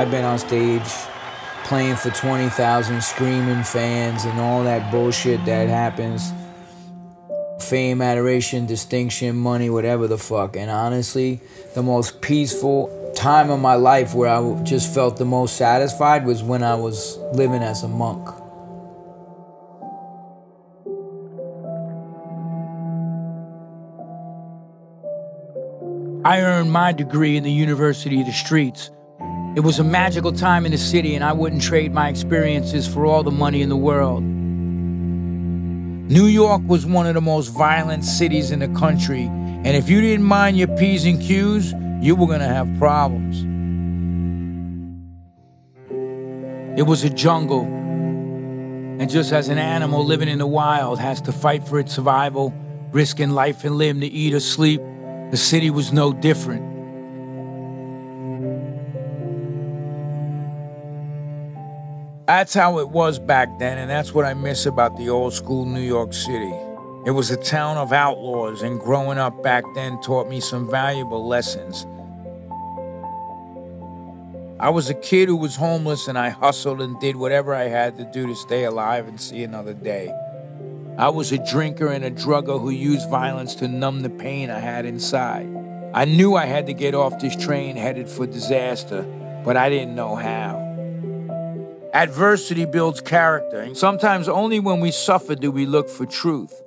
I've been on stage playing for 20,000 screaming fans and all that bullshit that happens. Fame, adoration, distinction, money, whatever the fuck. And honestly, the most peaceful time of my life where I just felt the most satisfied was when I was living as a monk. I earned my degree in the University of the Streets. It was a magical time in the city, and I wouldn't trade my experiences for all the money in the world. New York was one of the most violent cities in the country, and if you didn't mind your P's and Q's, you were gonna have problems. It was a jungle, and just as an animal living in the wild has to fight for its survival, risking life and limb to eat or sleep, the city was no different. That's how it was back then, and that's what I miss about the old school New York City. It was a town of outlaws, and growing up back then taught me some valuable lessons. I was a kid who was homeless, and I hustled and did whatever I had to do to stay alive and see another day. I was a drinker and a drugger who used violence to numb the pain I had inside. I knew I had to get off this train headed for disaster, but I didn't know how. Adversity builds character, and sometimes only when we suffer do we look for truth.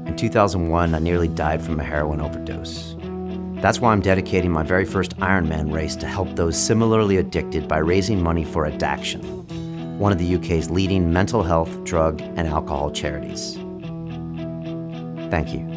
In 2001, I nearly died from a heroin overdose. That's why I'm dedicating my very first Ironman race to help those similarly addicted by raising money for Addaction, one of the UK's leading mental health, drug, and alcohol charities. Thank you.